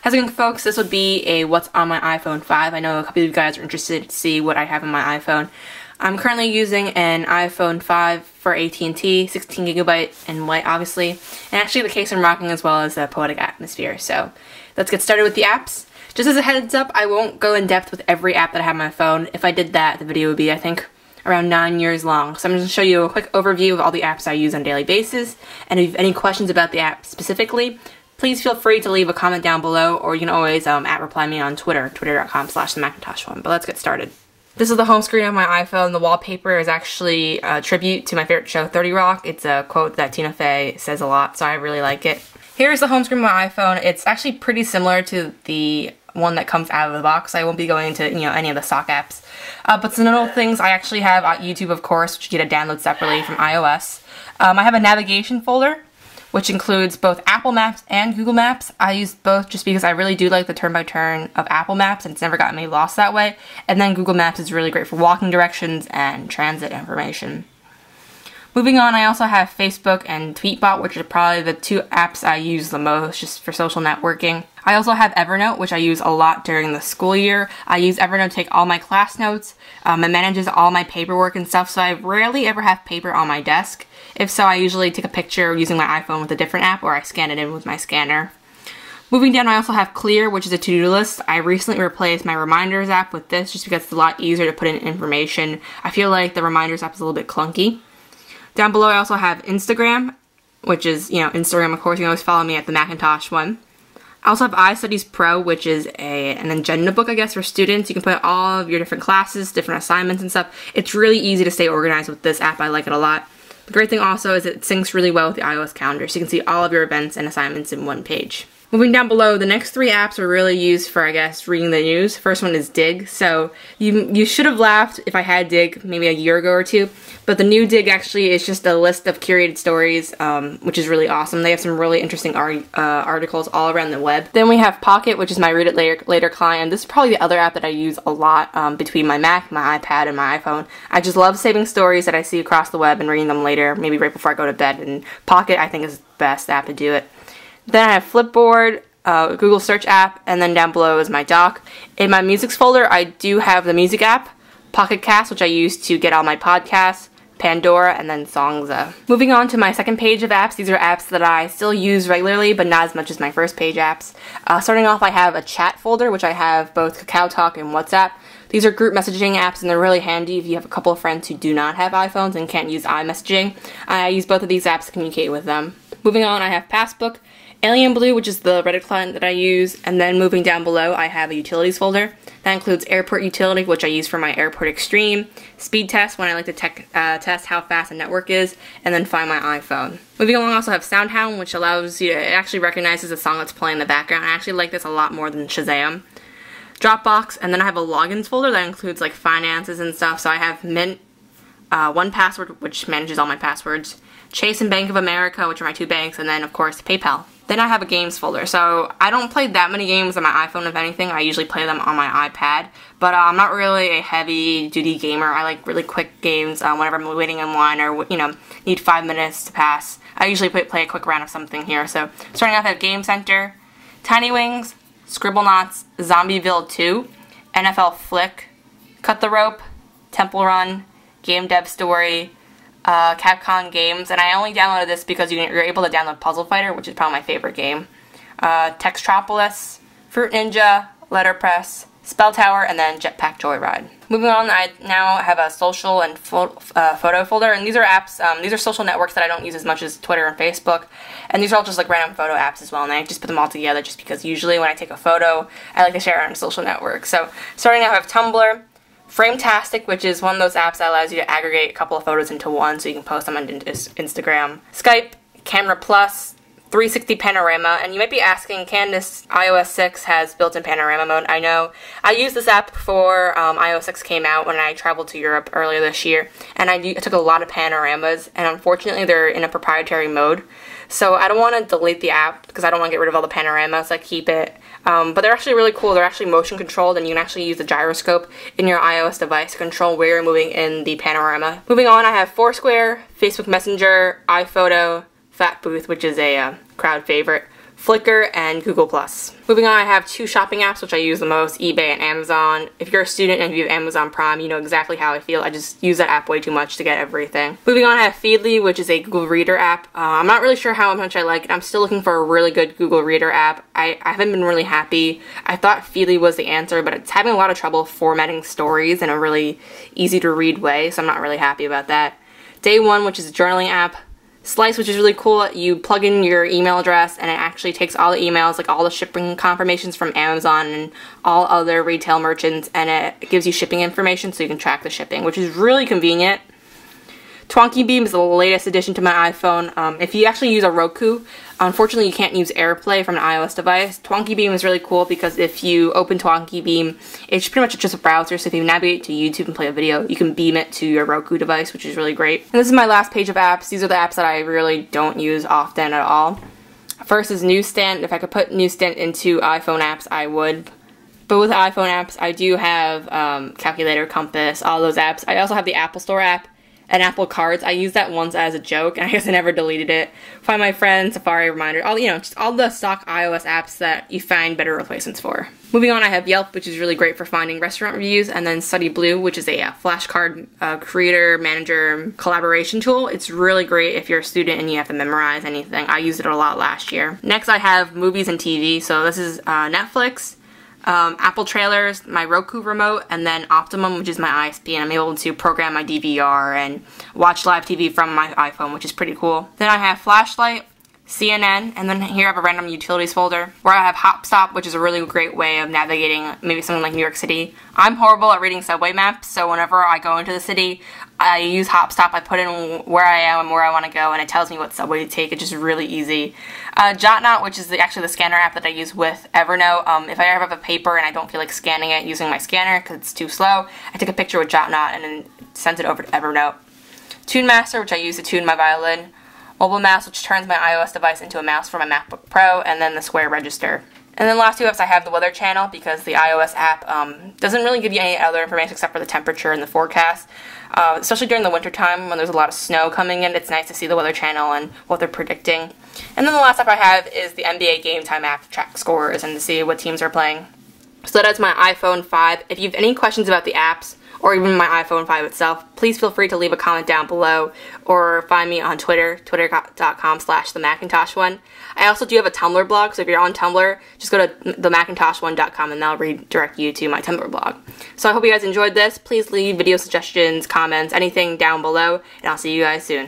How's it going, folks? This would be a what's on my iPhone 5. I know a couple of you guys are interested to see what I have on my iPhone. I'm currently using an iPhone 5 for AT&T, 16GB in white, obviously, and actually the case I'm rocking as well as the Poetic Atmosphere. So let's get started with the apps. Just as a heads up, I won't go in depth with every app that I have on my phone. If I did that, the video would be, I think, around 9 years long. So I'm going to show you a quick overview of all the apps I use on a daily basis, and if you have any questions about the app specifically, please feel free to leave a comment down below, or you can always @reply me on Twitter, twitter.com/themacintosh1. But let's get started. This is the home screen of my iPhone. The wallpaper is actually a tribute to my favorite show, 30 Rock. It's a quote that Tina Fey says a lot, so I really like it. Here's the home screen of my iPhone. It's actually pretty similar to the one that comes out of the box. I won't be going into any of the stock apps. But some notable things, I actually have YouTube, of course, which you get to download separately from iOS. I have a navigation folder, which includes both Apple Maps and Google Maps. I use both just because I really do like the turn-by-turn of Apple Maps, and it's never gotten me lost that way. And then Google Maps is really great for walking directions and transit information. Moving on, I also have Facebook and Tweetbot, which are probably the two apps I use the most just for social networking. I also have Evernote, which I use a lot during the school year. I use Evernote to take all my class notes. It manages all my paperwork and stuff, so I rarely ever have paper on my desk. If so, I usually take a picture using my iPhone with a different app, or I scan it in with my scanner. Moving down, I also have Clear, which is a to-do list. I recently replaced my Reminders app with this just because it's a lot easier to put in information. I feel like the Reminders app is a little bit clunky. Down below, I also have Instagram, which is, Instagram, of course. You can always follow me at the Macintosh one. I also have iStudies Pro, which is an agenda book, I guess, for students. You can put all of your different classes, different assignments and stuff. It's really easy to stay organized with this app. I like it a lot. The great thing also is it syncs really well with the iOS calendar, so you can see all of your events and assignments in one page. Moving down below, the next three apps are really used for, I guess, reading the news. First one is Dig. So you should have laughed if I had Dig maybe a year ago or two, but the new Dig actually is just a list of curated stories, which is really awesome. They have some really interesting articles all around the web. Then we have Pocket, which is my Read It Later client. This is probably the other app that I use a lot between my Mac, my iPad, and my iPhone. I just love saving stories that I see across the web and reading them later, maybe right before I go to bed, and Pocket, I think, is the best app to do it. Then I have Flipboard, Google Search app, and then down below is my dock. In my musics folder, I do have the music app, Pocket Cast, which I use to get all my podcasts, Pandora, and then Songza. Moving on to my second page of apps, these are apps that I still use regularly, but not as much as my first page apps. Starting off, I have a chat folder, which I have both KakaoTalk and WhatsApp. These are group messaging apps, and they're really handy if you have a couple of friends who do not have iPhones and can't use iMessaging. I use both of these apps to communicate with them. Moving on, I have Passbook, Alien Blue, which is the Reddit client that I use, and then moving down below, I have a utilities folder. That includes Airport Utility, which I use for my Airport Extreme, Speed Test, when I like to test how fast the network is, and then Find My iPhone. Moving along, I also have SoundHound, which allows you to, it actually recognizes the song that's playing in the background. I actually like this a lot more than Shazam. Dropbox, and then I have a logins folder that includes like finances and stuff, so I have Mint, 1Password, which manages all my passwords, Chase and Bank of America, which are my two banks, and then, of course, PayPal. Then I have a games folder, so I don't play that many games on my iPhone, if anything. I usually play them on my iPad, but I'm not really a heavy-duty gamer. I like really quick games whenever I'm waiting in line or, need 5 minutes to pass. I usually play a quick round of something here. So starting off, I have Game Center, Tiny Wings, Scribblenauts, Zombieville 2, NFL Flick, Cut the Rope, Temple Run, Game Dev Story, Capcom Games, and I only downloaded this because you're able to download Puzzle Fighter, which is probably my favorite game, Textropolis, Fruit Ninja, Letterpress, Spell Tower, and then Jetpack Joyride. Moving on, I now have a social and photo folder, and these are apps, these are social networks that I don't use as much as Twitter and Facebook, and these are all just like random photo apps as well, and I just put them all together just because usually when I take a photo, I like to share it on a social network. So starting out, I have Tumblr, Frametastic, which is one of those apps that allows you to aggregate a couple of photos into one so you can post them on Instagram. Skype, Camera Plus, 360 Panorama, and you might be asking, can this iOS 6 has built-in panorama mode? I know. I used this app before iOS 6 came out when I traveled to Europe earlier this year, and I took a lot of panoramas, and unfortunately they're in a proprietary mode. So I don't want to delete the app because I don't want to get rid of all the panoramas. I keep it. But they're actually really cool. They're actually motion controlled, and you can actually use the gyroscope in your iOS device to control where you're moving in the panorama. Moving on, I have Foursquare, Facebook Messenger, iPhoto, Fat Booth, which is a crowd favorite, Flickr, and Google+. Moving on, I have 2 shopping apps which I use the most, eBay and Amazon. If you're a student and you have Amazon Prime, you know exactly how I feel. I just use that app way too much to get everything. Moving on, I have Feedly, which is a Google Reader app. I'm not really sure how much I like it. I'm still looking for a really good Google Reader app. I haven't been really happy. I thought Feedly was the answer, but it's having a lot of trouble formatting stories in a really easy to read way, so I'm not really happy about that. Day One, which is a journaling app. Slice, which is really cool. You plug in your email address and it actually takes all the emails, like all the shipping confirmations from Amazon and all other retail merchants, and it gives you shipping information so you can track the shipping, which is really convenient. TwonkyBeam is the latest addition to my iPhone. If you actually use a Roku, unfortunately you can't use AirPlay from an iOS device. TwonkyBeam is really cool because if you open TwonkyBeam, it's pretty much just a browser, so if you navigate to YouTube and play a video, you can beam it to your Roku device, which is really great. And this is my last page of apps. These are the apps that I really don't use often at all. First is Newsstand. If I could put Newsstand into iPhone apps, I would. But with iPhone apps, I do have Calculator, Compass, all those apps. I also have the Apple Store app and Apple Cards. I used that once as a joke, and I guess I never deleted it. Find My Friend, Safari Reminder, all, just all the stock iOS apps that you find better replacements for. Moving on, I have Yelp, which is really great for finding restaurant reviews, and then Study Blue, which is a flashcard creator, manager, collaboration tool. It's really great if you're a student and you have to memorize anything. I used it a lot last year. Next, I have movies and TV. So this is Netflix, Apple Trailers, my Roku remote, and then Optimum, which is my ISP, and I'm able to program my DVR and watch live TV from my iPhone, which is pretty cool. Then I have Flashlight, CNN, and then here I have a random utilities folder where I have HopStop, which is a really great way of navigating maybe something like New York City. I'm horrible at reading subway maps, so whenever I go into the city, I use HopStop. I put in where I am and where I want to go, and it tells me what subway to take. It's just really easy. JotNot, which is actually the scanner app that I use with Evernote. If I ever have a paper and I don't feel like scanning it using my scanner because it's too slow, I take a picture with JotNot and then send it over to Evernote. TuneMaster, which I use to tune my violin. Mobile Mouse, which turns my iOS device into a mouse for my MacBook Pro, and then the Square Register. And then the last 2 apps I have the Weather Channel, because the iOS app doesn't really give you any other information except for the temperature and the forecast. Especially during the winter time when there's a lot of snow coming in, it's nice to see the Weather Channel and what they're predicting. And then the last app I have is the NBA Game Time app to track scores and to see what teams are playing. So that's my iPhone 5. If you have any questions about the apps, or even my iPhone 5 itself, please feel free to leave a comment down below or find me on Twitter, twitter.com/themacintosh1. I also do have a Tumblr blog, so if you're on Tumblr, just go to themacintosh1.com and that'll redirect you to my Tumblr blog. So I hope you guys enjoyed this. Please leave video suggestions, comments, anything down below, and I'll see you guys soon.